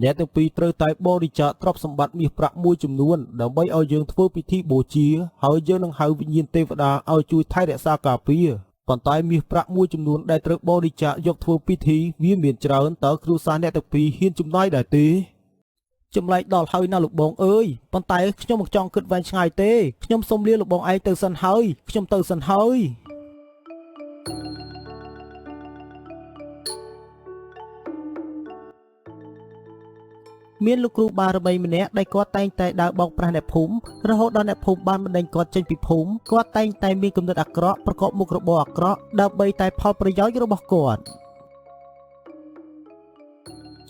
អ្នកទាំងពីរត្រូវតែបរិច្ចាគទ្រព្យសម្បត្តិមាសប្រាក់មួយចំនួនដើម្បីឲ្យយើងធ្វើពិធីបូជាហើយយើងនឹងហៅវិញ្ញាណទេវតាឲ្យជួយថែរក្សាការពារប៉ុន្តែមាសប្រាក់មួយចំនួនដែលត្រូវបរិច្ចាគយកធ្វើពិធីវាមានច្រើនតើគ្រួសារអ្នកទាំងពីរហ៊ានចំណាយដែរទេចម្លែកដល់ហើយណាលោកបងអើយប៉ុន្តែខ្ញុំមិនចង់គិតវែងឆ្ងាយទេខ្ញុំសូមលាលោកបងឯងទៅសិនហើយខ្ញុំទៅសិនហើយមានលោកគ្រូបារមីម្នាក់ដែលគាត់តែងតែដើរបោកប្រាស់អ្នកភូមិរហូតដល់អ្នកភូមិបានបណ្ដេញគាត់ចេញពីភូមិគាត់តែងតែមានគំនិតអាក្រក់ប្រកបមុខរបរអាក្រក់ដើម្បីតែផលប្រយោជន៍របស់គាត់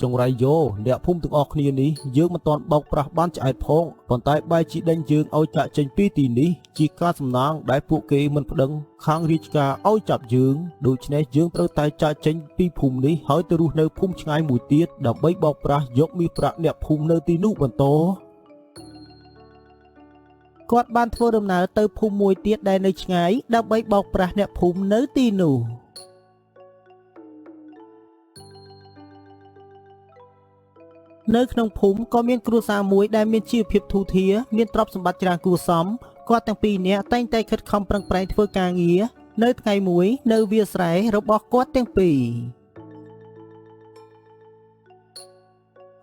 ចង្រៃយោអ្នកភូមិទាំងអស់គ្នានេះយើងមិនទាន់បោកប្រាស់បានឆ្អែតផងប៉ុន្តែបែរជាដេញយើងឲ្យចាក់ចេញពីទីនេះជាការសំណាងដែលពួកគេមិនប្តឹងខាងរាជការឲ្យចាប់យើងដូច្នេះយើងត្រូវតែចាក់ចេញពីភូមិនេះហើយទៅរស់នៅភូមិឆ្ងាយមួយទៀតដើម្បីបោកប្រាស់យកមាសប្រាក់អ្នកភូមិនៅទីនោះបន្តគាត់បានធ្វើដំណើរទៅភូមិមួយទៀតដែលនៅឆ្ងាយដើម្បីបោកប្រាស់អ្នកភូមិនៅទីនោះនៅក្នុងភូមិក៏មានគ្រួសារមួយដែលមានជីវភាពធូរធារមានទ្រព្យសម្បត្តិច្រើនគួរសមគាត់ទាំងពីរនាក់តែងតែខិតខំប្រឹងប្រែងធ្វើការងារនៅថ្ងៃមួយនៅវាលស្រែរបស់គាត់ទាំងពីរ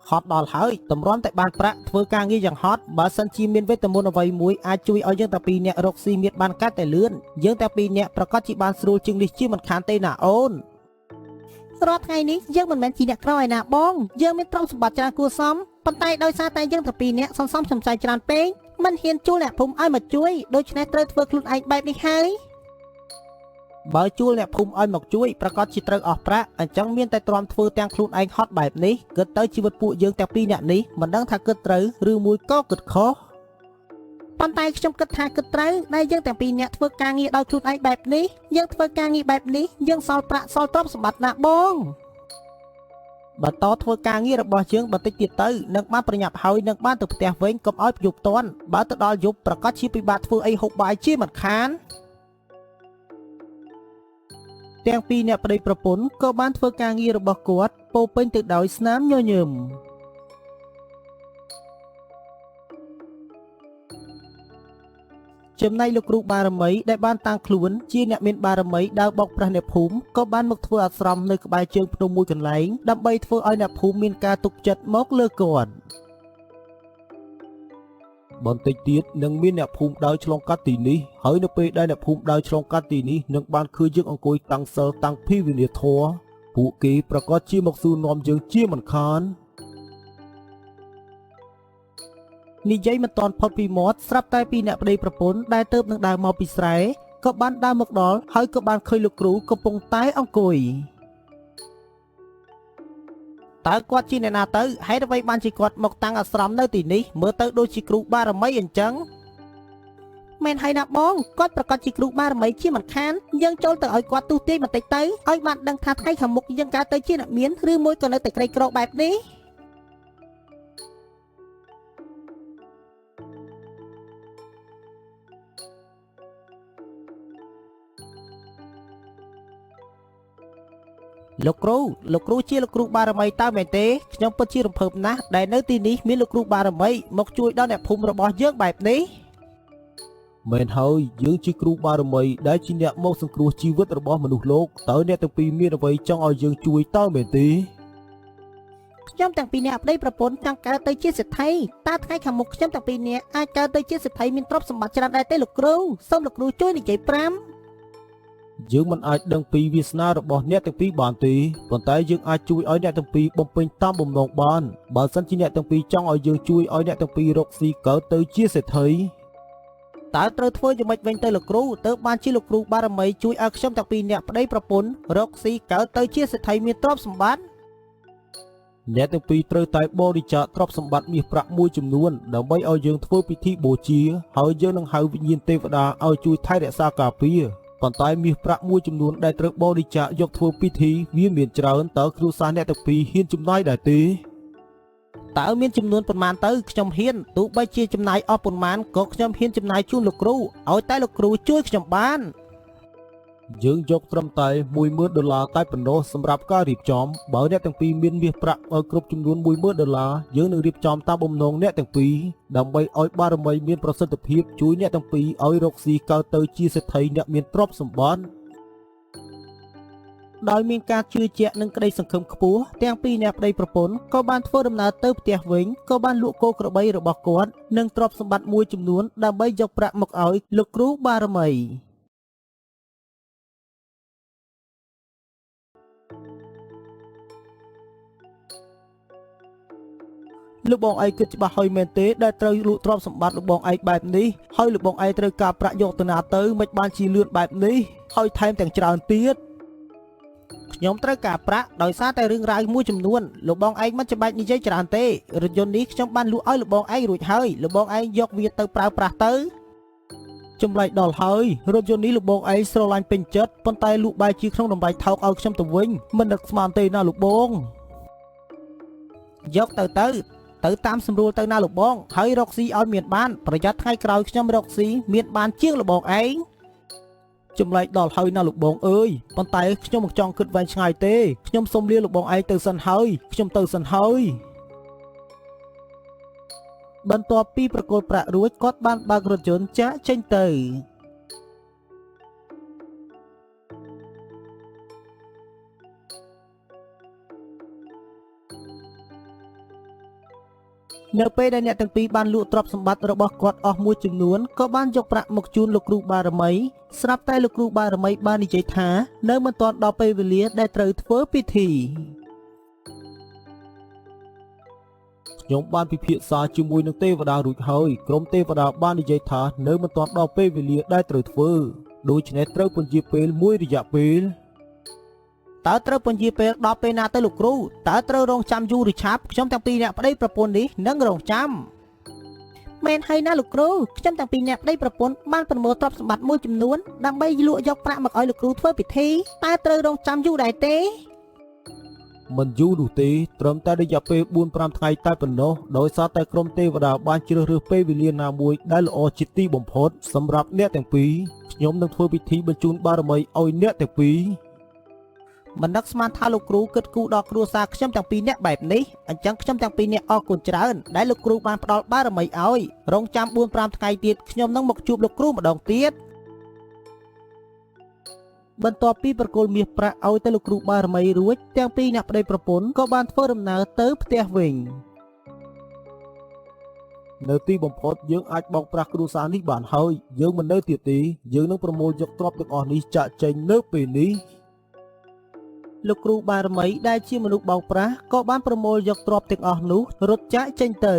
ហត់ដល់ហើយតម្រាំតែបានប្រាក់ធ្វើការងារយ៉ាងហត់បើសិនជាមានវេទមន្តអ្វីមួយអាចជួយឲ្យយើងទាំងពីរនាក់រកស៊ីមានបានកាន់តែលឿនយើងទាំងពីរនាក់ប្រកាសជាបានស្រួលជាងនេះជាមិនខានទេណាអូនរាល់ថ្ងៃនេះយើងមិនមែនជាអ្នកក្រឯណាបងយើងមានទ្រព្យសម្បត្តិច្រើនគួរសមប៉ុន្តែដោយសារតែយើងទាំងពីរនាក់សន្សំសំចៃច្រើនពេកមិនហ៊ានជួលអ្នកភូមិឲ្យមកជួយដូច្នេះត្រូវធ្វើខ្លួនឯងបែបនេះហើយបើជួលអ្នកភូមិឲ្យមកជួយប្រកាសជាត្រូវអស់ប្រាក់អញ្ចឹងមានតែទ្រាំធ្វើទាំងខ្លួនឯងហត់បែបនេះគិតទៅជីវិតពួកយើងទាំងពីរនាក់នេះមិនដឹងថាគិតត្រូវឬមួយក៏គិតខុសប៉ុន្តែខ្ញុំគិតថាគិតត្រូវដែលយើងទាំងពីរនាក់ធ្វើការងារដោយខ្លួនឯងបែបនេះយើងធ្វើការងារបែបនេះយើងសល់ប្រាក់សល់ទ្រព្យសម្បត្តិណាបងបន្តធ្វើការងាររបស់យើងបន្តិចទៀតទៅនឹងបានប្រញាប់ហើយនឹងបានទៅផ្ទះវិញកុំឲ្យយប់តន់បើទៅដល់យប់ប្រកាសជាពិបាកធ្វើអីហូបបាយជាមិនខានទាំងពីរអ្នកប្តីប្រពន្ធក៏បានធ្វើការងាររបស់គាត់ពោពេញទៅដោយស្នាមញញឹមចំណែកលោកគ្រូបារមីដែលបានតាំងខ្លួនជាអ្នកមានបារមីដើរបោកប្រាស់អ្នកភូមិក៏បានមកធ្វើអាស្រមនៅក្បែរជើងភ្នំមួយកន្លែងដើម្បីធ្វើឲ្យអ្នកភូមិមានការទុកចិត្តមកលើគាត់បន្តិចទៀតនឹងមានអ្នកភូមិដើរឆ្លងកាត់ទីនេះហើយនៅពេលដែលអ្នកភូមិដើរឆ្លងកាត់ទីនេះនឹងបានឃើញយើងអង្គុយតាំងសិលតាំងភីវិនិធរពួកគេប្រកាសជាមកសួរនាំយើងជាមិនខាននិយាយមិនតាន់ផុតពីមាត់ស្រាប់តែពីអ្នកប្តីប្រពន្ធដែលទៅនឹងដើរមកពីស្រែក៏បានដើរមកដល់ហើយក៏បានឃើញលោកគ្រូកំពុងតែអង្គុយតើគាត់ជាអ្នកណាទៅហេតុអ្វីបានជាគាត់មកតាំងអាស្រមនៅទីនេះមើលទៅដូចជាគ្រូបារមីអញ្ចឹងមែនហើយណាបងគាត់ប្រកាសជាគ្រូបារមីជាមិនខានយើងចូលទៅឲ្យគាត់ទូទាយបន្តិចទៅឲ្យបានដឹងថាថ្ងៃខាងមុខយើងកើតទៅជាអ្នកមានឬមួយក៏នៅតែក្រីក្របែបនេះលោកគ្រូជាលោកគ្រូបារមីតើមែនទេខ្ញុំពិតជារំភើបណាស់ដែលនៅទីនេះមានលោកគ្រូបារមីមកជួយដល់អ្នកភូមិរបស់យើងបែបនេះមែនហើយយើងជាគ្រូបារមីដែលជាអ្នកមកសង្គ្រោះជីវិតរបស់មនុស្សលោកតើអ្នកទាំងពីរមានអ្វីចង់ឲ្យយើងជួយតើមែនទេខ្ញុំទាំងពីរនាក់ប្តីប្រពន្ធចង់កើតទៅជាសេដ្ឋីតើថ្ងៃខាងមុខខ្ញុំទាំងពីរនាក់អាចកើតទៅជាសេដ្ឋីមានទ្រព្យសម្បត្តិច្រើនដែរទេលោកគ្រូសូមលោកគ្រូជួយនិយាយ5យើងមិនអាចដឹងពីវាសនារបស់អ្នកទាំងពីរបានទេប៉ុន្តែយើងអាចជួយឲ្យអ្នកទាំងពីរបំពេញតាមបំណងបានបើសិនជាអ្នកទាំងពីរចង់ឲ្យយើងជួយឲ្យអ្នកទាំងពីររកស៊ីកើតទៅជាសេដ្ឋីតើត្រូវធ្វើយ៉ាងម៉េចវិញទៅលោកគ្រូទើបបានជាលោកគ្រូបារមីជួយឲ្យខ្ញុំទាំងពីរអ្នកប្តីប្រពន្ធរកស៊ីកើតទៅជាសេដ្ឋីមានទ្រព្យសម្បត្តិអ្នកទាំងពីរត្រូវតែបរិច្ចាគទ្រព្យសម្បត្តិមាសប្រាក់មួយចំនួនដើម្បីឲ្យយើងធ្វើពិធីបូជាហើយយើងនឹងហៅវិញ្ញាណទេវតាឲ្យជួយថែរក្សាការពារប៉ុន្តែមាសប្រាក់មួយចំនួនដែលត្រូវបរិច្ចាគយកធ្វើពិធីវាមានច្រើនតើគ្រួសារអ្នកទាំងពីរហ៊ានចំណាយដែរទេតើមានចំនួនប៉ុន្មានទៅខ្ញុំហ៊ានទោះបីជាចំណាយអស់ប៉ុន្មានក៏ខ្ញុំហ៊ានចំណាយជូនលោកគ្រូឲ្យតែលោកគ្រូជួយខ្ញុំបាន យើងយកត្រឹមតែ$10,000តែប៉ុណ្ណោះសម្រាប់ការរៀបចំបើអ្នកទាំងពីរមានមាសប្រាក់ឲ្យគ្រប់ចំនួន$10,000យើងនឹងរៀបចំតាមបំណងអ្នកទាំងពីរដើម្បីឲ្យបារមីមានប្រសិទ្ធភាពជួយអ្នកទាំងពីរឲ្យរកស៊ីកើតទៅជាសេដ្ឋីអ្នកមានទ្រព្យសម្បត្តិដោយមានការជឿជាក់និងក្តីសង្ឃឹមខ្ពស់ទាំងពីរអ្នកប្តីប្រពន្ធក៏បានធ្វើដំណើរទៅផ្ទះវិញក៏បានលក់គោក្របីរបស់គាត់និងទ្រព្យសម្បត្តិមួយចំនួនដើម្បីយកប្រាក់មកឲ្យលោកគ្រូបារមីលោកបងឯងគិតច្បាស់ហើយមែនទេដែលត្រូវលក់ទ្រព្យសម្បត្តិលោកបងឯងបែបនេះហើយលោកបងឯងត្រូវការប្រាក់យកទៅណាទៅមិនបានជាលឿនបែបនេះហើយថែមទាំងច្រើនទៀតខ្ញុំត្រូវការប្រាក់ដោយសារតែរឿងរ៉ាវមួយចំនួនលោកបងឯងមិនចាំបាច់និយាយច្រើនទេរថយន្តនេះខ្ញុំបានលក់ឲ្យលោកបងឯងរួចហើយលោកបងឯងយកវាទៅប្រើប្រាស់ទៅចម្លែកដល់ហើយរថយន្តនេះលោកបងឯងស្រឡាញ់ពេញចិត្តប៉ុន្តែលក់បែរជាក្នុងតម្លៃថោកឲ្យខ្ញុំទៅវិញមិននឹកស្មានទេណាលោកបងយកទៅតាមស្រួលទៅណាលោកបងហើយរកស៊ីឲ្យមានបានប្រយ័ត្នថ្ងៃក្រោយខ្ញុំរកស៊ីមានបានជាងលោកបងឯងចម្លែកដល់ហើយណាលោកបងអើយប៉ុន្តែខ្ញុំមិនចង់គិតវែងឆ្ងាយទេខ្ញុំសូមលាលោកបងឯងទៅសិនហើយខ្ញុំទៅសិនហើយបន្ទាប់ពីប្រគល់ប្រាក់រួចគាត់បានបើករថយន្តចាក់ចេញទៅនៅពេលដែលអ្នកទាំងពីរបានលក់ទ្រព្យសម្បត្តិរបស់គាត់អស់មួយចំនួនក៏បានយកប្រាក់មកជូនលោកគ្រូបារមីស្រាប់តែលោកគ្រូបារមីបាននិយាយថានៅមិនទាន់ដល់ពេលវេលាដែលត្រូវធ្វើពិធីខ្ញុំបានពិភាក្សាជាមួយនឹងទេវតារួចហើយក្រុមទេវតាបាននិយាយថានៅមិនទាន់ដល់ពេលវេលាដែលត្រូវធ្វើដូច្នេះត្រូវពន្យាពេលមួយរយៈពេលតើត្រូវពន្យាពេលដល់ពេលណាទៅលោកគ្រូតើត្រូវរងចាំយូរឬឆាប់ខ្ញុំទាំងពីរអ្នកប្តីប្រពន្ធនេះនឹងរងចាំមែនហើយណាលោកគ្រូខ្ញុំទាំងពីរអ្នកប្តីប្រពន្ធបានប្រមូលទ្រព្យសម្បត្តិមួយចំនួនដើម្បីលក់យកប្រាក់មកឲ្យលោកគ្រូធ្វើពិធីតើត្រូវរងចាំយូរដែរទេមិនយូរនោះទេត្រឹមតែរយៈពេល 4-5 ថ្ងៃតែប៉ុណ្ណោះដោយសារតែក្រុមទេវតាបានជ្រើសរើសពេលវេលាណាមួយដែលល្អជាទីបំផុតសម្រាប់អ្នកទាំងពីរខ្ញុំនឹងធ្វើពិធីបញ្ជូនបារមីឲ្យអ្នកទាំងពីរមិននឹកស្មានថាលោកគ្រូគិតគូរដល់គ្រួសារខ្ញុំទាំងពីរនាក់បែបនេះអញ្ចឹងខ្ញុំទាំងពីរនាក់អរគុណច្រើនដែលលោកគ្រូបានផ្ដល់បារមីឲ្យរងចាំ 4-5 ថ្ងៃទៀតខ្ញុំនឹងមកជួបលោកគ្រូម្ដងទៀតបន្ទាប់ពីប្រគល់មាសប្រាក់ឲ្យទៅលោកគ្រូបារមីរួចទាំងពីរអ្នកប្តីប្រពន្ធក៏បានធ្វើដំណើរទៅផ្ទះវិញនៅទីបំផុតយើងអាចបោកប្រាស់គ្រួសារនេះបានហើយយើងមិននៅទៀតទេយើងនឹងប្រមូលយកទ្រព្យទាំងអស់នេះចាក់ចែងនៅពេលនេះលោកគ្រូបារមីដែលជាមនុស្សបោកប្រាស់ក៏បានប្រមូលយកទ្រព្យទាំងអស់នោះរត់ចាក់ចេញទៅ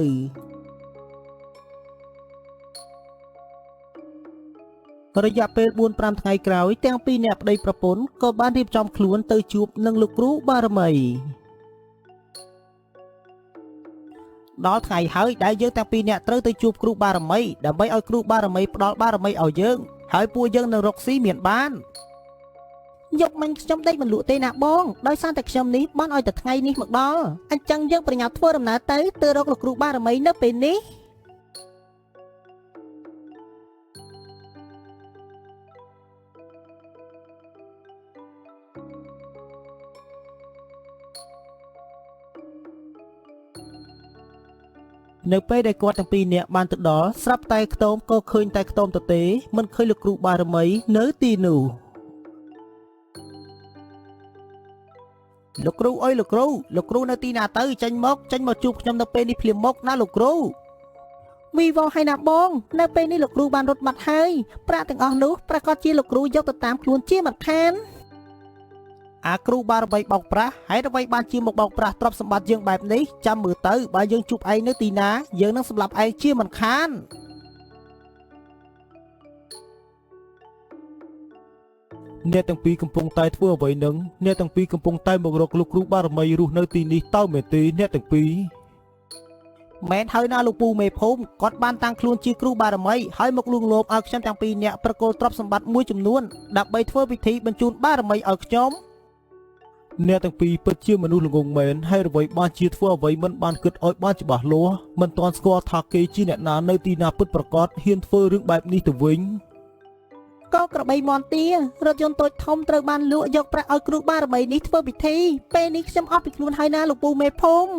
រយៈពេល 4-5 ថ្ងៃក្រោយទាំងពីរអ្នកប្តីប្រពន្ធក៏បានរៀបចំខ្លួនទៅជួបនឹងលោកគ្រូបារមីដល់ថ្ងៃហើយដែលយើងទាំងពីរអ្នកត្រូវទៅជួបគ្រូបារមីដើម្បីឲ្យគ្រូបារមីផ្ដល់បារមីឲ្យយើងហើយពួកយើងនឹងរកស៊ីមានបានយកមិញខ្ញុំដេកមិនលក់ទេណាបងដោយសារតែខ្ញុំនេះបានឲ្យតែថ្ងៃនេះមកដល់អញ្ចឹងយើងប្រញាប់ធ្វើដំណើរទៅរកលោកគ្រូបារមីនៅពេលនេះនៅពេលដែលគាត់ទាំងពីរនាក់បានទៅដល់ស្រាប់តែខ្ទមក៏ឃើញតែខ្ទមទទេមិនឃើញលោកគ្រូបារមីនៅទីនោះលោកគ្រូអើយលោកគ្រូនៅទីណាទៅចេញមកជួបខ្ញុំនៅពេលនេះភ្លាមមកណាលោកគ្រូវីវ៉ឲ្យណាបងនៅពេលនេះលោកគ្រូបានរត់បាត់ហើយប្រាក់ទាំងអស់នោះប្រកាសជាលោកគ្រូយកទៅតាមខ្លួនជាមិនខានអាគ្រូបារមីបោកប្រាស់ហើយអ្វីបានជាមកបោកប្រាស់ទ្រព្យសម្បត្តិយើងបែបនេះចាំមើលទៅបើយើងជួបឯងនៅទីណាយើងនឹងសម្លាប់ឯងជាមិនខានអ្នកទាំងពីរកំពុងតែធ្វើអ្វីនឹងអ្នកទាំងពីរកំពុងតែមករកលោកគ្រូបារមីរស់នៅទីនេះតើមែនទេអ្នកទាំងពីរមែនហើយណាលោកពូមេភូមិគាត់បានតាំងខ្លួនជាគ្រូបារមីហើយមកលួងលោមឲ្យខ្ញុំទាំងពីរអ្នកប្រគល់ទ្រព្យសម្បត្តិមួយចំនួនដើម្បីធ្វើពិធីបញ្ជូនបារមីឲ្យខ្ញុំអ្នកទាំងពីរពិតជាមនុស្សល្ងងមែនហើយអ្វីបានជាធ្វើអ្វីមិនបានគិតឲ្យបានច្បាស់លាស់មិនទាន់ស្គាល់ថាគេជាអ្នកណានៅទីណាពិតប្រាកដហ៊ានធ្វើរឿងបែបនេះទៅវិញ ក៏ក្របីមន់ទារថយន្តតូចធំត្រូវបានលក់យកប្រាក់ឲ្យគ្រូបារមីនេះធ្វើពិធីពេលនេះខ្ញុំអស់ពីខ្លួនហើយណាលោកពូមេភូមិ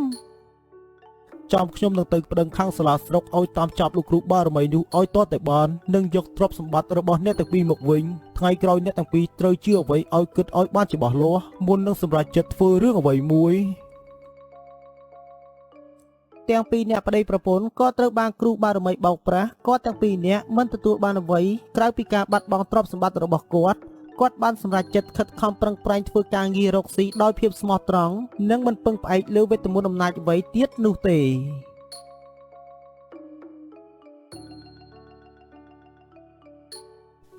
ចំខ្ញុំនឹងទៅប្តឹងខាងសាលាស្រុកឲ្យតាមចាប់លោកគ្រូបារមីនោះឲ្យទាល់តែបាននិងយកទ្រព្យសម្បត្តិរបស់អ្នកទាំងពីរមកវិញថ្ងៃក្រោយអ្នកទាំងពីរត្រូវជឿអ្វីឲ្យគិតឲ្យបានច្បាស់លាស់មុននឹងសម្រេចចិត្តធ្វើរឿងអ្វីមួយទាំងពីរអ្នកប្តីប្រពន្ធក៏ត្រូវបានគ្រូបារមីបោកប្រាស់គាត់ទាំងពីរនាក់មិនទទួលបានអ្វីក្រៅពីការបាត់បង់ទ្រព្យសម្បត្តិរបស់គាត់បានសម្រេចចិត្តខិតខំប្រឹងប្រែងធ្វើការងាររកស៊ីដោយភាពស្មោះត្រង់និងមិនពឹងផ្អែកលើវេទមន្តអំណាចអ្វីទៀតនោះទេ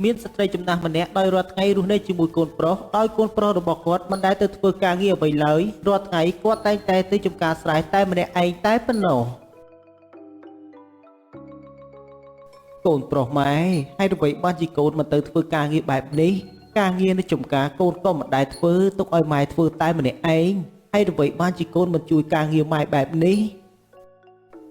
មានស្ត្រីចំណាស់ម្នាក់ដោយរាល់ថ្ងៃរស់នៅជាមួយកូនប្រុសដោយកូនប្រុសរបស់គាត់មិនដែលទៅធ្វើការងារអ្វីឡើយរាល់ថ្ងៃគាត់តែងតែទៅចំការស្រែតែម្នាក់ឯងតែប៉ុណ្ណោះកូនប្រុសម៉ែហើយអ្វីបានជាកូនមិនទៅធ្វើការងារបែបនេះការងារនៅចំការកូនក៏មិនដែលធ្វើទុកឲ្យម៉ែធ្វើតែម្នាក់ឯងហើយអ្វីបានជាកូនមិនជួយការងារម៉ែបែបនេះ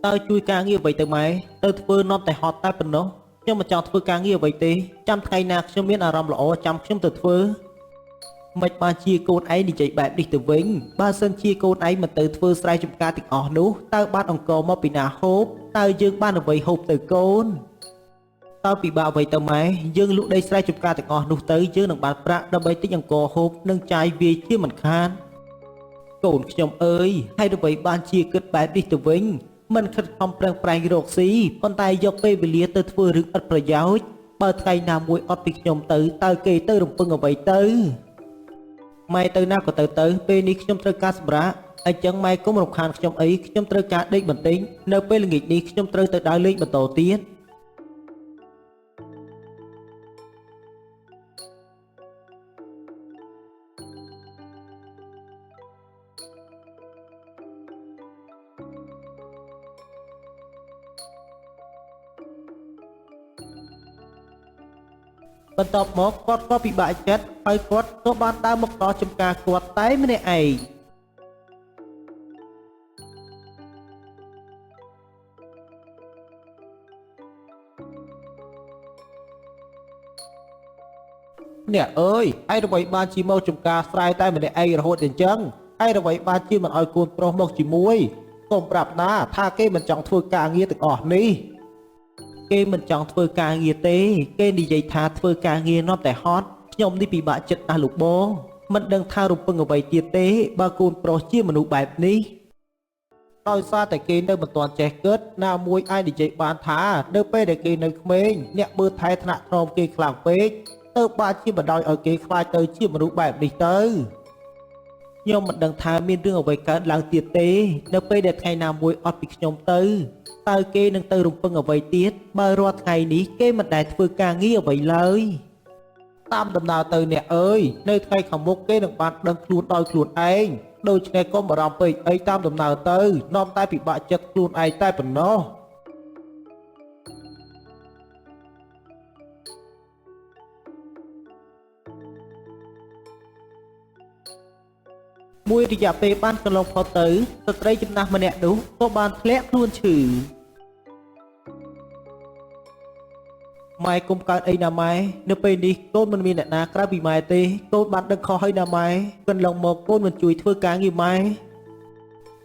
តើជួយការងារអ្វីទៅម៉ែទៅធ្វើនាំតែហត់តែប៉ុណ្ណោះខ្ញុំមិនចង់ធ្វើការងារអ្វីទេចាំថ្ងៃណាខ្ញុំមានអារម្មណ៍ល្អចាំខ្ញុំទៅធ្វើមិនបានជាកូនឯងនិយាយបែបនេះទៅវិញបើសិនជាកូនឯងមិនទៅធ្វើស្រែចម្ការទាំងអស់នោះតើបានអង្គមកពីណាហូបតើយើងបានអ្វីហូបទៅកូនតើពិបាកអ្វីទៅម៉ែយើងលក់ដីស្រែចម្ការទាំងអស់នោះទៅយើងនឹងបានប្រាក់ដើម្បីទិញអង្គហូបនិងចាយវាយជាមិនខានកូនខ្ញុំអើយហើយអ្វីបានជាគិតបែបនេះទៅវិញមិនខិតខំប្រឹងប្រែងរកស៊ីប៉ុន្តែយកពេលវេលាទៅធ្វើរឿងឥតប្រយោជន៍បើថ្ងៃណាមួយអត់ពីខ្ញុំទៅតើគេទៅរំពឹងអ្វីទៅម៉ែទៅណាក៏ទៅពេលនេះខ្ញុំត្រូវការសម្រាប់អញ្ចឹងម៉ែកុំរំខានខ្ញុំអីខ្ញុំត្រូវការដេកបន្តិចនៅពេលល្ងាចនេះខ្ញុំត្រូវទៅដើរលេងបន្តទៀតបន្ទាប់មកគាត់ក៏ពិបាកចិត្តហើយគាត់ក៏បានដើរមកដល់ចំការគាត់តែម្នាក់ឯងអ្នកអើយហើយអ្វីបានជាមកចំការស្រែតែម្នាក់ឯងរហូតអញ្ចឹងហើយអ្វីបានជាមិនឲ្យកូនប្រុសមកជាមួយកុំប្រាប់ណាថាគេមិនចង់ធ្វើការងារទាំងអស់នេះគេមិនចង់ធ្វើការងារទេគេនិយាយថាធ្វើការងារនាំតែហត់ខ្ញុំនេះពិបាកចិត្តណាស់លោកបងមិនដឹងថារំពឹងអ្វីទៀតទេបើកូនប្រុសជាមនុស្សបែបនេះដោយសារតែគេនៅមិនទាន់ចេះគិតណាមួយអាចនិយាយបានថានៅពេលដែលគេនៅក្មេងអ្នកមើលថែថ្នាក់ថ្នមគេខ្លាំងពេកទៅបានជាបណ្ដោយឲ្យគេខ្លាចទៅជាមនុស្សបែបនេះទៅខ្ញុំមិនដឹងថាមានរឿងអ្វីកើតឡើងទៀតទេនៅពេលដែលថ្ងៃណាមួយអត់ពីខ្ញុំទៅតើគេនឹងទៅរំពឹងអ្វីទៀតបើរាល់ថ្ងៃនេះគេមិនដែលធ្វើការងារអ្វីឡើយតាមដំណើរទៅអ្នកអើយនៅថ្ងៃខាងមុខគេនឹងបានដឹងខ្លួនដោយខ្លួនឯងដូច្នេះកុំបារម្ភពេកអីតាមដំណើរទៅនាំតែពិបាកចិត្តខ្លួនឯងតែប៉ុណ្ណោះមួយរយៈពេលបានកន្លងផុតទៅស្ត្រីចំណាស់ម្នាក់នោះក៏បានធ្លាក់ខ្លួនឈឺម៉ែកុំកើតអីណាម៉ែនៅពេលនេះកូនមិនមានអ្នកណាក្រៅពីម៉ែទេកូនបានដឹងខុសហើយណាម៉ែកន្លងមកកូនមិនជួយធ្វើការងារម៉ែ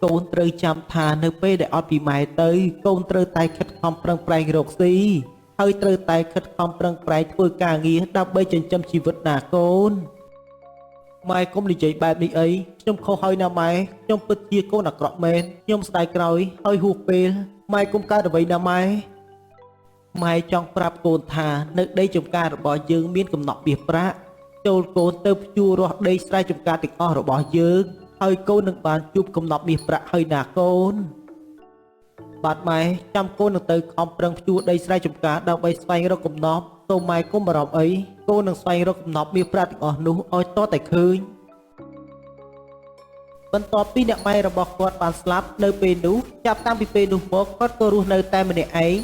កូនត្រូវចាំថានៅពេលដែលអត់ពីម៉ែទៅកូនត្រូវតែខិតខំប្រឹងប្រែងរកស៊ីហើយត្រូវតែខិតខំប្រឹងប្រែងធ្វើការងារដើម្បីចិញ្ចឹមជីវិតណាកូនម៉ែកុំនិយាយបែបនេះអីខ្ញុំខុសហើយណាម៉ែខ្ញុំពិតជាកូនអាក្រក់មែនខ្ញុំស្ដាយក្រោយហើយហួសពេលម៉ែកុំកើតអ្វីណាម៉ែម៉ែចង់ប្រាប់កូនថានៅដីចំការរបស់យើងមានកំណត់មាសប្រាក់ចូលកូនទៅភ្ជួររាស់ដីស្រែចំការទាំងអស់របស់យើងហើយកូននឹងបានជួបកំណត់មាសប្រាក់ហើយណាកូនបាទម៉ែចាំកូននឹងទៅខំប្រឹងភ្ជួរដីស្រែចំការដើម្បីស្វែងរកកំណត់សូមម៉ែកុំបារម្ភអីកូននឹងស្វែងរកកំណត់មាសប្រាក់ទាំងអស់នោះឲ្យតតែឃើញបន្ទាប់ពីអ្នកម៉ែរបស់គាត់បានស្លាប់នៅពេលនោះចាប់តាំងពីពេលនោះមកគាត់ក៏រស់នៅតែម្នាក់ឯង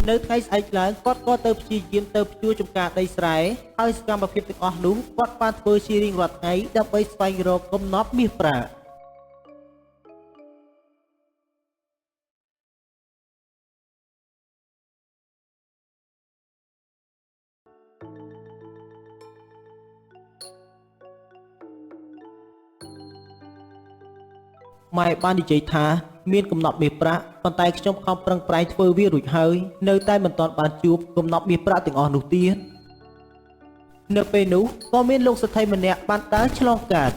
នៅថ្ងៃស្អែកឡើងគាត់ក៏ទៅព្យាយាមទៅភ្ជួរចំការដីស្រែហើយសកម្មភាពទាំងអស់នោះគាត់បានធ្វើជារៀងរាល់ថ្ងៃដើម្បីស្វែងរកកំណប់មាសប្រាក់ម៉ែបាននិយាយថាមានកំណប់មាសប្រាក់ប៉ុន្តែខ្ញុំខំប្រឹងប្រែងធ្វើវារួចហើយនៅតែមិនទាន់បានជួបកំណប់មាសប្រាក់ទាំងអស់នោះទៀតនៅពេលនោះក៏មានលោកសេដ្ឋីម្នាក់បានដើរឆ្លងកាត់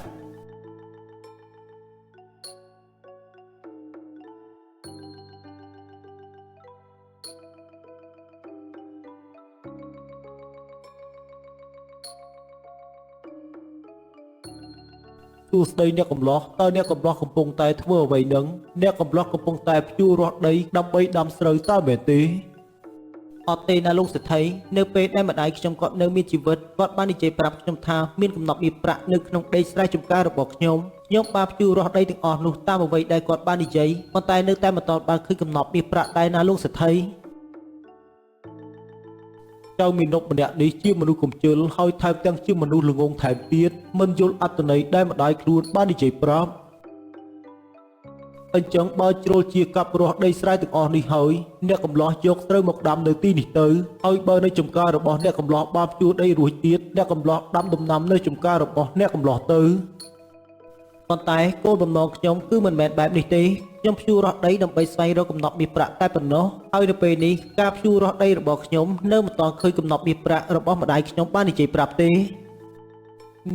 សួស្តីអ្នកកំឡោះតើអ្នកកំឡោះកំពុងតែធ្វើអ្វីនឹងអ្នកកំឡោះកំពុងតែភ្ជួររាស់ដីដើម្បីដាំស្រូវតើមែនទេអត់ទេណាលោកសេដ្ឋីនៅពេលដែលម្ដាយខ្ញុំគាត់នៅមានជីវិតគាត់បាននិយាយប្រាប់ខ្ញុំថាមានកំណប់មាសប្រាក់នៅក្នុងដីស្រែចម្ការរបស់ខ្ញុំបានភ្ជួររាស់ដីទាំងអស់នោះតាមអ្វីដែលគាត់បាននិយាយប៉ុន្តែនៅតែមិនទាន់បានឃើញកំណប់មាសប្រាក់ដែរណាលោកសេដ្ឋីចៅមីនុកម្នាក់នេះជាមនុស្សកំជិលហើយថែមទាំងជាមនុស្សល្ងងថែមទៀតមិនយល់អត្ថន័យដែលម្ដាយខ្លួនបាននិយាយប្រាប់អញ្ចឹងបើជ្រុលជាកាប់រាស់ដីស្រែទាំងអស់នេះហើយអ្នកកំឡោះយកស្រូវមកដាំនៅទីនេះទៅហើយបើនៅចំការរបស់អ្នកកំឡោះបានភ្ជួរដីរួចទៀតអ្នកកំឡោះដាំដំណាំនៅចំការរបស់អ្នកកំឡោះទៅប៉ុន្តែគោលបំណងខ្ញុំគឺមិនមែនបែបនេះទេខ្ញុំភ្ជួររាស់ដីដើម្បីស្វែងរកកំណប់មាសប្រាក់តែប៉ុណ្ណោះហើយនៅពេលនេះការភ្ជួររាស់ដីរបស់ខ្ញុំនៅមិនទាន់ឃើញកំណប់មាសប្រាក់របស់ម្ដាយខ្ញុំបាននិយាយប្រាប់ទេ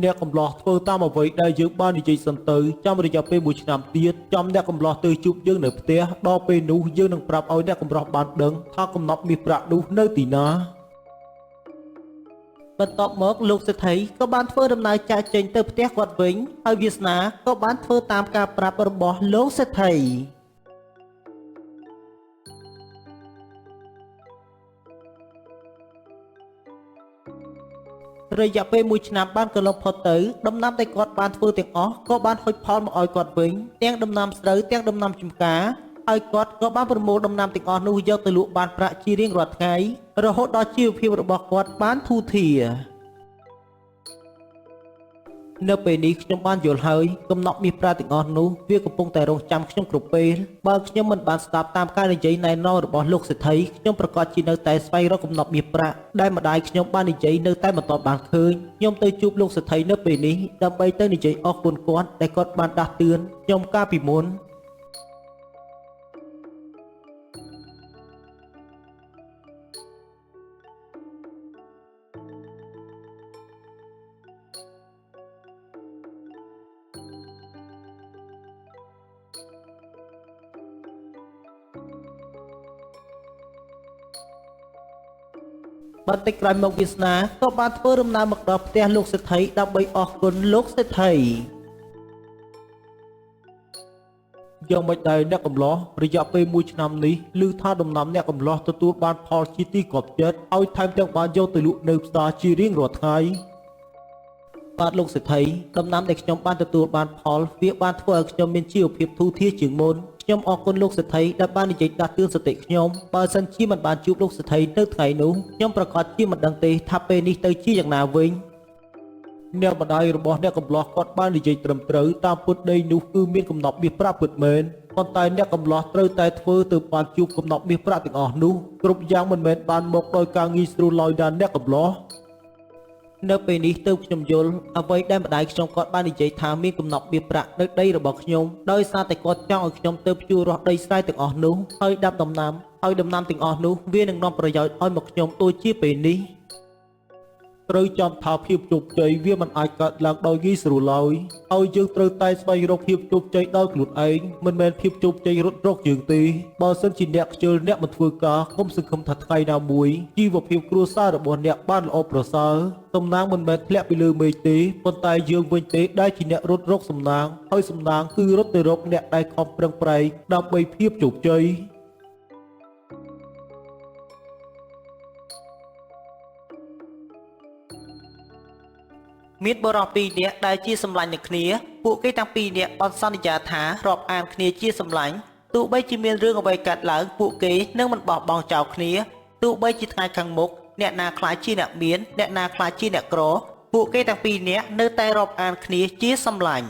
អ្នកកំឡោះធ្វើតាមអ្វីដែលយើងបាននិយាយសិនទៅចាំរយៈពេល1ឆ្នាំទៀតចាំអ្នកកំឡោះទៅជួបយើងនៅផ្ទះដល់ពេលនោះយើងនឹងប្រាប់ឲ្យអ្នកកំឡោះបានដឹងថាកំណប់មាសប្រាក់នោះនៅទីណាបន្ទាប់មកលោកសេដ្ឋីក៏បានធ្វើដំណើរចាកចេញទៅផ្ទះគាត់វិញហើយវាសនាក៏បានធ្វើតាមការប្រាប់របស់លោកសេដ្ឋីរយៈពេល1ឆ្នាំបានកន្លងផុតទៅដំណាំដែលគាត់បានធ្វើទាំងអស់ក៏បានហុចផលមកឲ្យគាត់វិញទាំងដំណាំស្រូវទាំងដំណាំចម្ការហើយគាត់ក៏បានប្រមូលដំណាំទាំងអស់នោះយកទៅលក់បានប្រាក់ជារៀងរាល់ថ្ងៃរហូតដល់ជីវភាពរបស់គាត់បានធូរធារនៅពេលនេះខ្ញុំបានយល់ហើយកំណប់មាសប្រាក់ទាំងអស់នោះវាកំពុងតែរងចាំខ្ញុំគ្រប់ពេលបើខ្ញុំមិនបានស្ដាប់តាមការនិយាយណែនាំរបស់លោកសេដ្ឋីខ្ញុំប្រកាសជានៅតែស្វែងរកកំណប់មាសប្រាក់ដែលម្ដាយខ្ញុំបាននិយាយនៅតែមិនទាន់បានឃើញខ្ញុំទៅជួបលោកសេដ្ឋីនៅពេលនេះដើម្បីទៅនិយាយអរគុណគាត់ដែលគាត់បានដាស់តឿនខ្ញុំកាលពីមុនបន្តិចក្រោយមកវាសនាក៏បានធ្វើដំណើរមកដល់ផ្ទះលោកសេដ្ឋីដើម្បីអរគុណលោកសេដ្ឋីយ៉ាងម៉េចដែរអ្នកកំឡោះរយៈពេល1ឆ្នាំនេះឮថាដំណាំអ្នកកំឡោះទទួលបានផលជាទីគាប់ចិត្តហើយថែមទាំងបានយកទៅលក់នៅផ្សារជារៀងរាល់ថ្ងៃបាទលោកសេដ្ឋីដំណាំដែលខ្ញុំបានទទួលបានផលវាបានធ្វើឲ្យខ្ញុំមានជីវភាពធូរធារជាងមុនខ្ញុំអរគុណលោកសេដ្ឋីដែលបាននិយាយដាស់តឿនសតិខ្ញុំបើសិនជាមិនបានជួបលោកសេដ្ឋីនៅថ្ងៃនោះខ្ញុំប្រកាសជាមិនដឹងទេថាពេលនេះទៅជាយ៉ាងណាវិញអ្នកម្ដាយរបស់អ្នកកំឡោះគាត់បាននិយាយត្រឹមត្រូវតាមពុតដីនោះគឺមានកំណប់មាសប្រាក់ពិតមែនប៉ុន្តែអ្នកកំឡោះត្រូវតែធ្វើទៅបានជួបកំណប់មាសប្រាក់ទាំងអស់នោះគ្រប់យ៉ាងមិនមែនបានមកដោយការងាយស្រួលឡើយដែរអ្នកកំឡោះនៅពេលនេះទើបខ្ញុំយល់អ្វីដែលម្ដាយខ្ញុំគាត់បាននិយាយថាមានកំណប់មាសប្រាក់នៅដីរបស់ខ្ញុំដោយសារតែគាត់ចង់ឲ្យខ្ញុំទៅភ្ជួររាស់ដីស្រែទាំងអស់នោះហើយដាំដំណាំហើយដំណាំទាំងអស់នោះវានឹងនាំប្រយោជន៍ឲ្យមកខ្ញុំដូចជាពេលនេះត្រូវចាំថាភាពជោគជ័យវាមិនអាចកើតឡើងដោយងាយស្រួលឡើយហើយយើងត្រូវតែស្វែងរកភាពជោគជ័យដោយខ្លួនឯងមិនមែនភាពជោគជ័យរត់រកយើងទេបើសិនជាអ្នកខ្ជិលអ្នកមិនធ្វើការខ្ញុំសង្ឃឹមថាថ្ងៃណាមួយជីវភាពគ្រួសាររបស់អ្នកបានល្អប្រសើរសំណាងមិនមែនធ្លាក់ពីលើមេឃទេប៉ុន្តែយើងវិញទេដែលជាអ្នករត់រកសំណាងហើយសំណាងគឺរត់ទៅរកអ្នកដែលខំប្រឹងប្រែងដើម្បីភាពជោគជ័យមានបរិបទ2នាក់ដែលជាសម្លាញ់នឹងគ្នាពួកគេទាំងពីរនាក់បានសន្យាថារាប់អានគ្នាជាសម្លាញ់ទោះបីជាមានរឿងអ្វីកើតឡើងពួកគេនឹងមិនបោះបង់ចោលគ្នា ទោះបីជាថ្ងៃខាងមុខអ្នកណាខ្លាចជាអ្នកមានអ្នកណាខ្លាចជាអ្នកក្រពួកគេទាំងពីរនាក់នៅតែរាប់អានគ្នាជាសម្លាញ់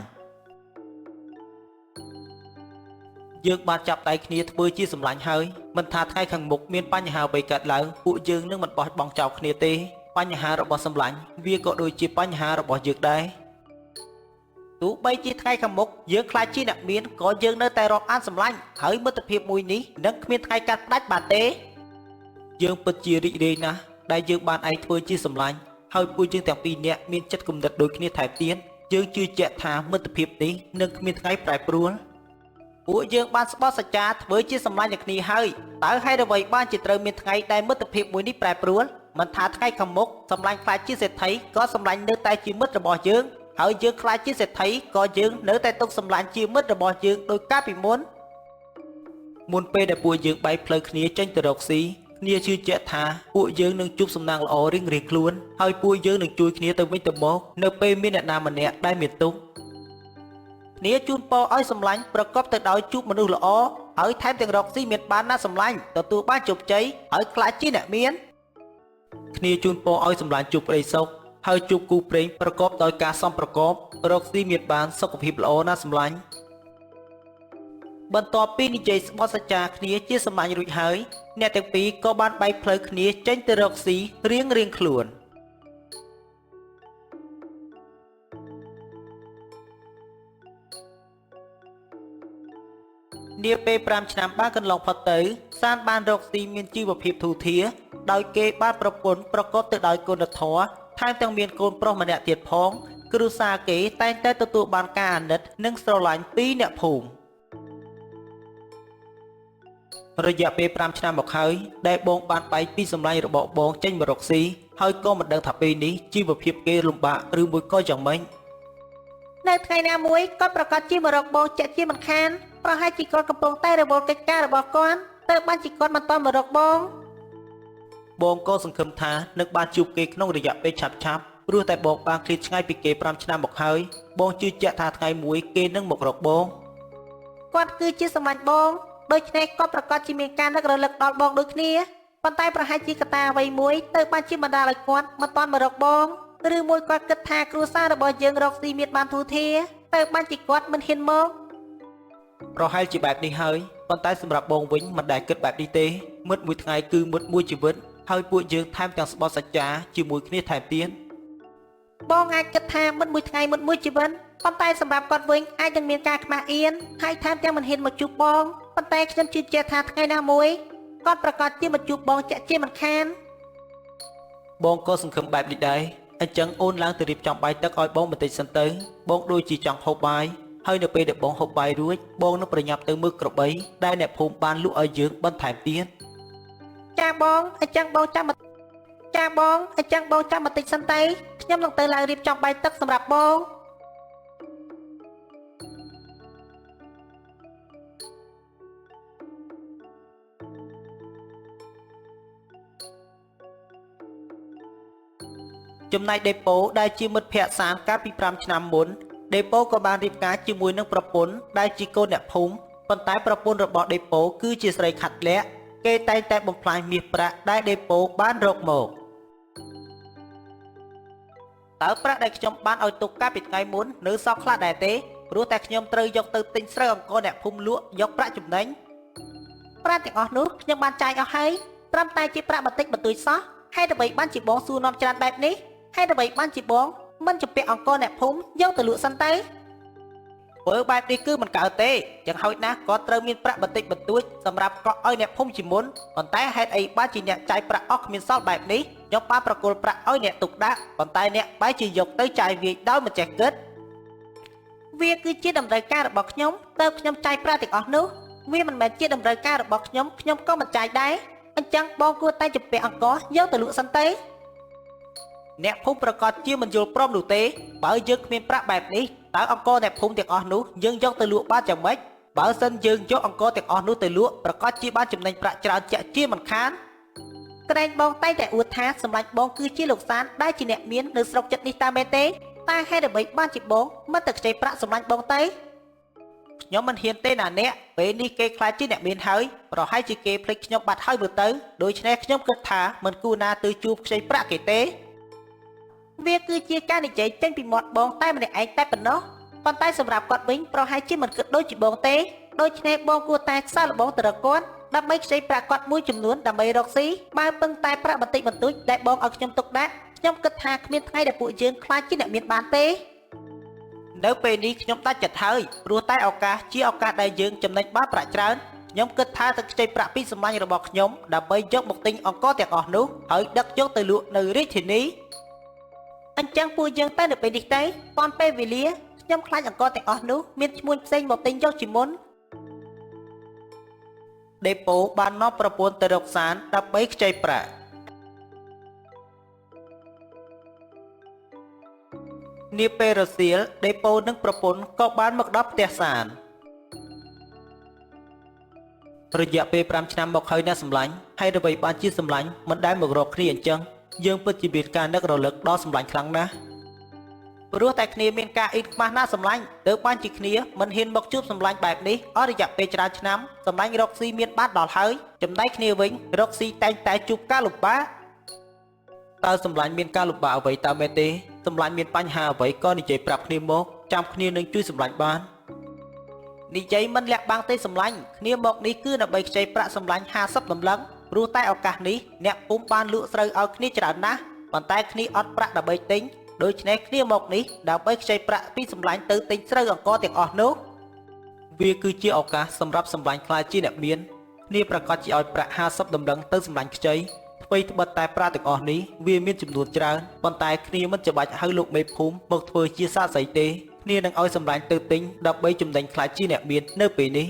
យើងបានចាប់ដៃគ្នាធ្វើជាសម្លាញ់ហើយមិនថាថ្ងៃខាងមុខមានបញ្ហាអ្វីកើតឡើងពួកយើងនឹងមិនបោះបង់ចោលគ្នាទេបញ្ហារបស់សម្លាញ់វាក៏ដូចជាបញ្ហារបស់យើងដែរទោះបីជាថ្ងៃខាងមុខយើងខ្លាចជាអ្នកមានក៏យើងនៅតែរាប់អានសម្លាញ់ហើយមិត្តភាពមួយនេះនឹងគ្មានថ្ងៃកាត់ផ្ដាច់បានទេយើងពិតជារីករាយណាស់ដែលយើងបានឯងធ្វើជាសម្លាញ់ហើយពួកយើងទាំងពីរនាក់មានចិត្តគំនិតដូចគ្នាថែមទៀតយើងជឿជាក់ថាមិត្តភាពនេះនឹងគ្មានថ្ងៃប្រែប្រួលពួកយើងបានស្បល់សច្ចាធ្វើជាសម្លាញ់នឹងគ្នាហើយតើហេតុអ្វីបានជាត្រូវមានថ្ងៃដែលមិត្តភាពមួយនេះប្រែប្រួលមិនថាថ្ងៃខាងមុខសម្លាញ់ខ្លាចជាសេដ្ឋីក៏សម្លាញ់នៅតែជាមិត្តរបស់យើងហើយយើងខ្លាចជាសេដ្ឋីក៏យើងនៅតែទុកសម្លាញ់ជាមិត្តរបស់យើងដោយកាលពីមុនពេលដែលពួកយើងបែកផ្លូវគ្នាចេញទៅរកស៊ីគ្នាជឿជាក់ថាពួកយើងនឹងជួបសំណាងល្អរៀងៗខ្លួនហើយពួកយើងនឹងជួយគ្នាទៅវិញទៅមកនៅពេលមានអ្នកណាម្នាក់ដែលមានទុក្ខគ្នាជូនពរឲ្យសម្លាញ់ប្រកបទៅដោយជួបមនុស្សល្អហើយថែមទាំងរកស៊ីមានបានណាសម្លាញ់ទទួលបានជោគជ័យហើយខ្លាចជាអ្នកមានគ្នាជូនពរឲ្យសម្លាញ់ជួបក្តីសុខហើយជួបគូព្រេងប្រកបដោយការសមប្រកបរកស៊ីមានបានសុខភាពល្អណាសម្លាញ់បន្ទាប់ពីនិយាយស្បល់សច្ចាគ្នាជាសម្លាញ់រួចហើយអ្នកទាំងពីរក៏បានបែកផ្លូវគ្នាចេញទៅរកស៊ីរៀងៗខ្លួននាពេល5ឆ្នាំបានកន្លងផុតទៅសានបានរកស៊ីមានជីវភាពធូរធារដោយគេបានប្រពន្ធប្រកបទៅដោយគុណធម៌ថែមទាំងមានកូនប្រុសម្នាក់ទៀតផងគ្រួសារគេតែងតែទទួលបានការអាណិតនិងស្រឡាញ់ពីអ្នកភូមិរយៈពេល5ឆ្នាំមកហើយដែលបងបានបែកពីសម្លាញ់របស់បងចេញមករកស៊ីហើយក៏មិនដឹងថាពេលនេះជីវភាពគេលំបាកឬមួយក៏យ៉ាងម៉េចនៅថ្ងៃណាមួយគាត់ប្រកាសជាមករកបងជាក់ជាមិនខានប្រហែលជាគាត់កំពុងតែរវល់កិច្ចការរបស់គាត់ទៅបានជាគាត់មិនទាន់មករកបងក៏សង្ឃឹមថានឹងបានជួបគេក្នុងរយៈពេលឆាប់ព្រោះតែបងបានឃ្លាតឆ្ងាយពីគេ5ឆ្នាំមកហើយបងជឿជាក់ថាថ្ងៃមួយគេនឹងមករកបងគាត់គឺជាសម្លាញ់បងដូច្នេះគាត់ប្រកាសជាមានការនឹករលឹកដល់បងដូចគ្នាប៉ុន្តែប្រហែលជាកត្តាអ្វីមួយទៅបានជាបណ្ដាលឲ្យគាត់មិនទាន់មករកបងឬមួយគាត់គិតថាគ្រួសាររបស់យើងរកស៊ីមានបានធូរធារទៅបានជាគាត់មិនហ៊ានមកប្រហែលជាបែបនេះហើយប៉ុន្តែសម្រាប់បងវិញមិនដែលគិតបែបនេះទេមិត្តមួយថ្ងៃគឺមិត្តមួយជីវិតហើយពួកយើងថែមទាំងស្បល់សច្ចាជាមួយគ្នាថែមទៀតបងអាចគិតថាមិត្តមួយថ្ងៃមិត្តមួយជីវិតប៉ុន្តែសម្រាប់គាត់វិញអាចនឹងមានការខ្មាស់អៀនហើយថែមទាំងមិនហ៊ានមកជួបបងប៉ុន្តែខ្ញុំជឿជាក់ថាថ្ងៃណាមួយគាត់ប្រកាសជាមកជួបបងជាក់ជាមិនខានបងក៏សង្ឃឹមបែបនេះដែរអញ្ចឹងអូនឡើងទៅរៀបចំបាយទឹកឲ្យបងបន្តិចសិនទៅបងដូចជាចង់ហូបបាយហើយនៅពេលដែលបងហូបបាយរួចបងនឹងប្រញាប់ទៅមើលក្របីដែលអ្នកភូមិបានលក់ឲ្យយើងបន្ថែមទៀតចាបងអញ្ចឹងបងចាំបន្តិចសិនទៅខ្ញុំនឹងទៅឡើងរៀបចំបាយទឹកសម្រាប់បងចំណែកដេប៉ូដែលជាមិត្តភក្តិសានកាលពី5ឆ្នាំមុនដេប៉ូក៏បានរៀបការជាមួយនឹងប្រពន្ធដែលជាកូនអ្នកភូមិប៉ុន្តែប្រពន្ធរបស់ដេប៉ូគឺជាស្រីខាត់លាក់គេតែងតែបំផ្លាញមាសប្រាក់ដែលដេប៉ូបានរកមកតើប្រាក់ដែលខ្ញុំបានឲ្យទុកកាលពីថ្ងៃមុននៅសល់ខ្លះដែរទេព្រោះតែខ្ញុំត្រូវយកទៅទិញស្រូវអង្គរអ្នកភូមិលក់យកប្រាក់ចំណេញប្រាក់ទាំងអស់នោះខ្ញុំបានចាយអស់ហើយត្រឹមតែជាប្រាក់បន្តិចបន្តួចសោះហេតុអ្វីបានជាបងសួរនាំច្រើនបែបនេះហេតុអ្វីបានជាបងមិនជពាក់អង្គរអ្នកភូមិយកទៅលក់សិនទៅបើបែបនេះគឺមិនកើតទេយ៉ាងហោចណាស់ក៏ត្រូវមានប្រាក់បន្តិចបន្តួចសម្រាប់កក់ឲ្យអ្នកភូមិជាមុនប៉ុន្តែហេតុអីបានជាអ្នកចាយប្រាក់អស់គ្មានសល់បែបនេះខ្ញុំបានប្រគល់ប្រាក់ឲ្យអ្នកទុកដាក់ប៉ុន្តែអ្នកបែរជាយកទៅចាយវាយដោយមិនចេះគិតវាគឺជាតម្រូវការរបស់ខ្ញុំតើខ្ញុំចាយប្រាក់ទាំងអស់នោះវាមិនមែនជាតម្រូវការរបស់ខ្ញុំក៏មិនចាយដែរអញ្ចឹងបងគួរតែជពាក់អង្គរយកទៅលក់សិនទៅអ្នកភូមិប្រកាសជាមិនយល់ព្រមនោះទេបើយើងគ្មានប្រាក់បែបនេះតើអង្គរអ្នកភូមិទាំងអស់នោះយើងយកទៅលក់បានយ៉ាងម៉េចបើសិនយើងយកអង្គរទាំងអស់នោះទៅលក់ប្រកាសជាបានចំណេញប្រាក់ច្រើនជាក់ជាមិនខានក្រែងបងតែងតែអួតថាសម្លាញ់បងគឺជាលោកសានដែលជាអ្នកមាននៅស្រុកចិត្តនេះតាមមែនទេតែហេតុអ្វីបានជាបងមិនទៅខ្ចីប្រាក់សម្លាញ់បងទៅ ខ្ញុំមិនហ៊ានទេណាអ្នកពេលនេះគេខ្លាចជាអ្នកមានហើយប្រហែលជាគេភ្លេចខ្ញុំបាត់ហើយមើលទៅដូច្នេះខ្ញុំគិតថាមិនគួរណាទៅជួបខ្ចីប្រាក់គេទេវាគឺជាការនិយាយចេញពីមាត់បងតែម្នាក់ឯងតែប៉ុណ្ណោះប៉ុន្តែសម្រាប់គាត់វិញប្រហែលជាមិនគិតដូចជាបងទេដូច្នេះបងគួរតែខ្សែល្បងទៅរកគាត់ដើម្បីខ្ចីប្រាក់គាត់មួយចំនួនដើម្បីរកស៊ីបើពឹងតែប្រាក់បន្តិចបន្តួចដែលបងឲ្យខ្ញុំទុកដាក់ខ្ញុំគិតថាគ្មានថ្ងៃដែលពួកយើងខ្លាចជាអ្នកមានបានទេនៅពេលនេះខ្ញុំដាច់ចិត្តហើយព្រោះតែឱកាសជាឱកាសដែលយើងចំណេញបានប្រាក់ច្រើនខ្ញុំគិតថាទៅខ្ចីប្រាក់ពីសម្លាញ់របស់ខ្ញុំដើម្បីយកមកទិញអង្ករទាំងអស់នោះហើយដឹកយកទៅលក់នៅរាជធានីអញ្ចឹងពួកយើងទៅនៅពេលនេះទៅប៉ុន្តែពេលវេលាខ្ញុំខ្លាចអង្ករទាំងអស់នោះមានឈ្មោះផ្សេងមកទិញយកជាមុនដេប៉ូបាននាំប្រពន្ធទៅរកសានដើម្បីខ្ចីប្រាក់នាពេលរសៀលដេប៉ូនិងប្រពន្ធក៏បានមកដល់ផ្ទះសានរយៈពេល5ឆ្នាំមកហើយណាសម្លាញ់ហើយអ្វីបានជាសម្លាញ់មិនដែលមករកគ្នាអញ្ចឹងយើងពិតជាមានការនឹករលឹកដល់សម្លាញ់ខ្លាំងណាស់ព្រោះតែគ្នាមានការអ៊ីតខ្មាស់ណាស់សម្លាញ់ទើបបានជាគ្នាមិនហ៊ានមកជួបសម្លាញ់បែបនេះអស់រយៈពេលច្រើនឆ្នាំសម្លាញ់រកស៊ីមានបានដល់ហើយចំណែកគ្នាវិញរកស៊ីតែងតែជួបការលំបាកតើសម្លាញ់មានការលំបាកអ្វីតើមែនទេសម្លាញ់មានបញ្ហាអ្វីក៏និយាយប្រាប់គ្នាមកចាំគ្នានឹងជួយសម្លាញ់បាននិយាយមិនលាក់បាំងទេសម្លាញ់គ្នាមកនេះគឺដើម្បីខ្ចីប្រាក់សម្លាញ់50តម្លឹងព្រោះតែឱកាសនេះអ្នកពុំបានលក់ស្រូវឲ្យគ្នាច្រើនណាស់ប៉ុន្តែគ្នាអត់ប្រាក់ដើម្បីទិញដូច្នេះគ្នាមកនេះដើម្បីខ្ចីប្រាក់ពីសម្លាញ់ទៅទិញស្រូវអង្ករទាំងអស់នោះវាគឺជាឱកាសសម្រាប់សម្លាញ់ខ្លាចជាអ្នកមានគ្នាប្រកាសជាឲ្យប្រាក់50តម្លឹងទៅសម្លាញ់ខ្ចីអ្វីត្បិតតែប្រាក់ទាំងអស់នេះវាមានចំនួនច្រើនប៉ុន្តែគ្នាមិនច្បាច់ហៅលោកមេភូមិមកធ្វើជាសាស្ត្រីទេគ្នានឹងឲ្យសម្លាញ់ទៅទិញដើម្បីចំណេញខ្លាចជាអ្នកមាននៅពេលនេះ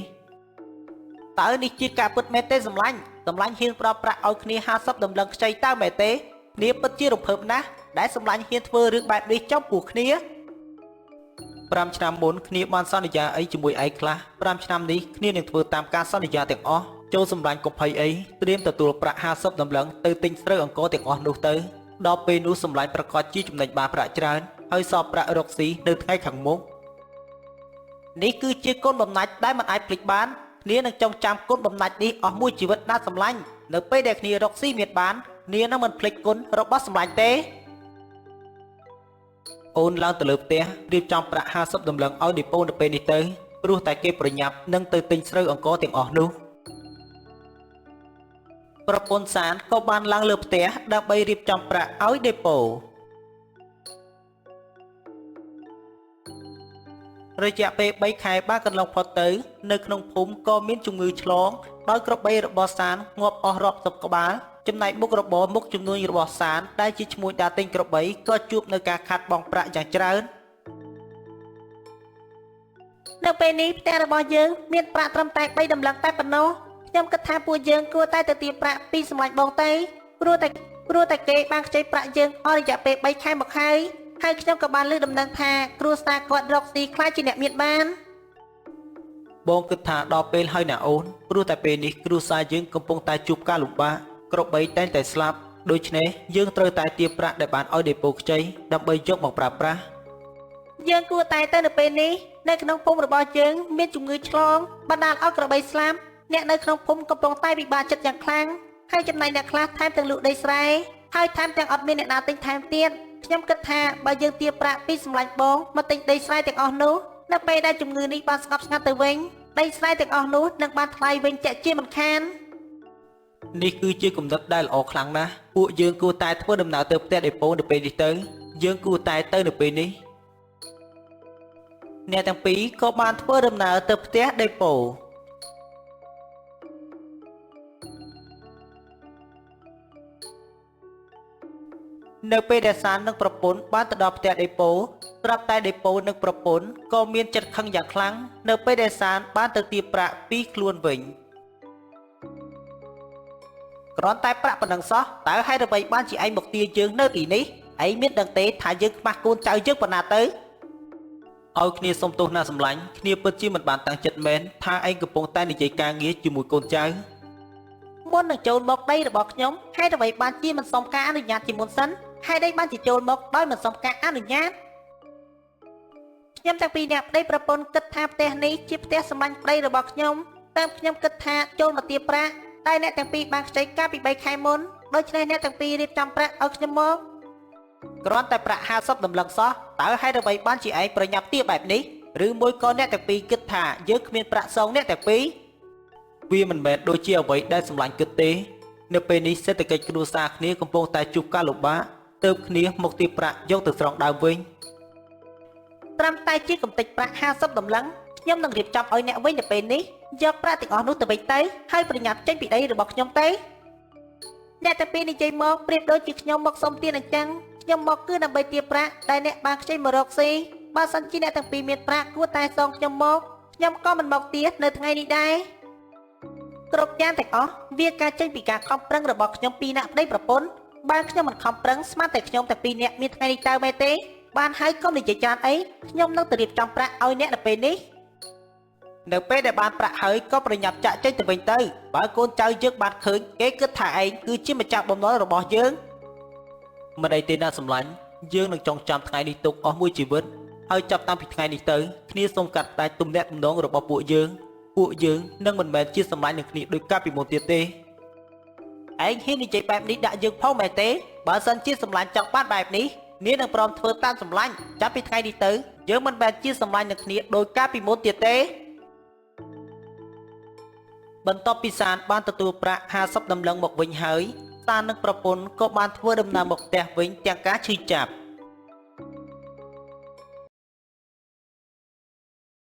តើនេះជាការពិតមែនទេសម្លាញ់ហ៊ានផ្ដល់ប្រាក់ឲ្យគ្នា50តម្លឹងខ្ចីតើមែនទេគ្នាពិតជារំភើបណាស់ដែលសម្លាញ់ហ៊ានធ្វើរឿងបែបនេះចំពោះគ្នា5ឆ្នាំមុនគ្នាបានសន្យាអីជាមួយឯងខ្លះ5ឆ្នាំនេះគ្នានឹងធ្វើតាមការសន្យាទាំងអស់ចូលសម្លាញ់កុំភ័យអីត្រៀមទទួលប្រាក់50តម្លឹងទៅទិញស្រូវអង្ករទាំងអស់នោះទៅដល់ពេលនោះសម្លាញ់ប្រកាសជាចំណេញបានប្រាក់ច្រើនហើយសល់ប្រាក់រកស៊ីនៅថ្ងៃខាងមុខនេះគឺជាគុណបំណាច់ដែលមិនអាចភ្លេចបានគ្នានឹងចងចាំគុណបំណាច់នេះអស់មួយជីវិតណាស់សម្លាញ់នៅពេលដែលគ្នារកស៊ីមានបានគ្នានឹងមិនភ្លេចគុណរបស់សម្លាញ់ទេអូនឡើងទៅលើផ្ទះរៀបចំប្រាក់50តម្លឹងឲ្យដេប៉ូនៅពេលនេះទៅព្រោះតែគេប្រញាប់នឹងទៅទិញស្រូវអង្ករទាំងអស់នោះប្រពន្ធសានក៏បានឡើងលើផ្ទះដើម្បីរៀបចំប្រាក់ឲ្យដេប៉ូរយៈពេល3ខែបានកន្លងផុតទៅនៅក្នុងភូមិក៏មានជំងឺឆ្លងដោយក្របីរបស់សានងាប់អស់រាប់សិបក្បាលចំណែកមុខរបរមុខជំនួញរបស់សានដែលជាឈ្មោះដាទិញក្របីក៏ជួបនៅការខាតបង់ប្រាក់យ៉ាងច្រើននៅពេលនេះផ្ទះរបស់យើងមានប្រាក់ត្រឹមតែ3តម្លឹងតែប៉ុណ្ណោះខ្ញុំគិតថាពួកយើងគួរតែទៅទារប្រាក់ពីសម្លាញ់បងទៅព្រោះតែគេបានខ្ចីប្រាក់យើងអស់រយៈពេល3ខែមកហើយខ្ញុំក៏បានលើកដំណឹងថាគ្រួសារគាត់រកស៊ីខ្លាចជាអ្នកមានបានបងគិតថាដល់ពេលហើយណាអូនព្រោះតែពេលនេះគ្រួសារយើងកំពុងតែជួបការលំបាកក្របីតែងតែស្លាប់ដូច្នេះយើងត្រូវតែទារប្រាក់ដែលបានឲ្យដេប៉ូខ្ចីដើម្បីយកមកប្រើប្រាស់យើងគួរតែទៅនៅពេលនេះនៅក្នុងភូមិរបស់យើងមានជំងឺឆ្លងបណ្ដាលឲ្យក្របីស្លាប់អ្នកនៅក្នុងភូមិកំពុងតែពិបាកចិត្តយ៉ាងខ្លាំងហើយចំណែកអ្នកខ្លះថែមទាំងលក់ដីស្រែហើយថែមទាំងអត់មានអ្នកណាទិញថែមទៀតខ្ញុំគិតថាបើយើងទារប្រាក់ពីសម្លាញ់បងមកទិញដីស្រែទាំងអស់នោះនៅពេលដែលជំងឺនេះបានស្ងប់ស្ងាត់ទៅវិញដីស្រែទាំងអស់នោះនឹងបានថ្លៃវិញជាក់ជាមិនខាននេះគឺជាគំនិតដែលល្អខ្លាំងណាស់ពួកយើងគួរតែធ្វើដំណើរទៅផ្ទះដេប៉ូនៅពេលនេះទៅយើងគួរតែទៅនៅពេលនេះអ្នកទាំងពីរក៏បានធ្វើដំណើរទៅផ្ទះដេប៉ូនៅពេលដែលសាននិងប្រពន្ធបានទៅដល់ផ្ទះដេប៉ូស្រាប់តែដេប៉ូនិងប្រពន្ធក៏មានចិត្តខឹងយ៉ាងខ្លាំងនៅពេលដែលសានបានទៅទារប្រាក់ពីខ្លួនវិញគ្រាន់តែប្រាក់ប៉ុណ្ណឹងសោះតើហេតុអ្វីបានជាឯងមកទារយើងនៅទីនេះឯងមានដឹងទេថាយើងខ្មាស់កូនចៅយើងប៉ុណ្ណាទៅឲ្យគ្នាសុំទោសណាសម្លាញ់គ្នាពិតជាមិនបានតាំងចិត្តមែនថាឯងកំពុងតែនិយាយការងារជាមួយកូនចៅមុននឹងចូលមកដីរបស់ខ្ញុំហេតុអ្វីបានជាមិនសុំការអនុញ្ញាតជាមុនសិនហេតុអីបានជាចូលមកដោយមិនសុំការអនុញ្ញាត ខ្ញុំទាំងពីរអ្នកប្តីប្រពន្ធគិតថាផ្ទះនេះជាផ្ទះសម្លាញ់ប្តីរបស់ខ្ញុំតាមខ្ញុំគិតថាចូលមកទារប្រាក់តែអ្នកទាំងពីរបានខ្ចីកាលពី3ខែមុនដូច្នេះអ្នកទាំងពីររៀបចំប្រាក់ឲ្យខ្ញុំមកគ្រាន់តែប្រាក់50តម្លឹងសោះតើហេតុអ្វីបានជាឯងប្រញាប់ទារបែបនេះឬមួយក៏អ្នកទាំងពីរគិតថាយើងគ្មានប្រាក់សងអ្នកទាំងពីរវាមិនមែនដូចជាអ្វីដែលសម្លាញ់គិតទេនៅពេលនេះសេដ្ឋកិច្ចគ្រួសារគ្នាកំពុងតែជួបការលំបាកទើបគ្នាមកទារប្រាក់យកទៅស្រង់ដើមវិញត្រឹមតែជាកំតិចប្រាក់50តម្លឹងខ្ញុំនឹងរៀបចំឲ្យអ្នកវិញនៅពេលនេះយកប្រាក់ទាំងអស់នោះទៅវិញទៅហើយប្រញាប់ចេញពីដីរបស់ខ្ញុំទៅអ្នកទាំងពីរនិយាយមកប្រៀបដូចជាខ្ញុំមកសុំទានអញ្ចឹងខ្ញុំមកគឺដើម្បីទារប្រាក់ដែលអ្នកបានខ្ចីមករកស៊ីបើសិនជាអ្នកទាំងពីរមានប្រាក់គួរតែសងខ្ញុំមកខ្ញុំក៏មិនមកទារនៅថ្ងៃនេះដែរគ្រប់យ៉ាងទាំងអស់វាការចេញពីការខំប្រឹងរបស់ខ្ញុំពីរនាក់ប្តីប្រពន្ធបើខ្ញុំមិនខំប្រឹងស្មានតែខ្ញុំតែពីរនាក់មានថ្ងៃនេះតើមែនទេបានហើយកុំនិយាយច្រើនអីខ្ញុំនឹងទៅរៀបចំប្រាក់ឲ្យអ្នកនៅពេលនេះនៅពេលដែលបានប្រាក់ហើយក៏ប្រញាប់ចាក់ចេញទៅវិញទៅបើកូនចៅយើងបានឃើញគេគិតថាឯងគឺជាម្ចាស់បំណុលរបស់យើងមិនអីទេណាសម្លាញ់យើងនឹងចងចាំថ្ងៃនេះទុកអស់មួយជីវិតហើយចាប់តាំងពីថ្ងៃនេះទៅគ្នាសូមកាត់ផ្តាច់ទំនាក់ទំនងរបស់ពួកយើងនឹងមិនមែនជាសម្លាញ់នឹងគ្នាដោយកាលពីមុនទៀតទេឯងហ៊ាននិយាយបែបនេះដាក់យើងផងមែនទេបើសិនជាសម្លាញ់ចង់បានបែបនេះនាងនឹងព្រមធ្វើតាមសម្លាញ់ចាប់ពីថ្ងៃនេះទៅយើងមិនមែនជាសម្លាញ់នឹងគ្នាដោយកាលពីមុនទៀតទេបន្ទាប់ពីសានបានទទួលប្រាក់50តម្លឹងមកវិញហើយសាននិងប្រពន្ធក៏បានធ្វើដំណើរមកផ្ទះវិញទាំងការឈឺចាប់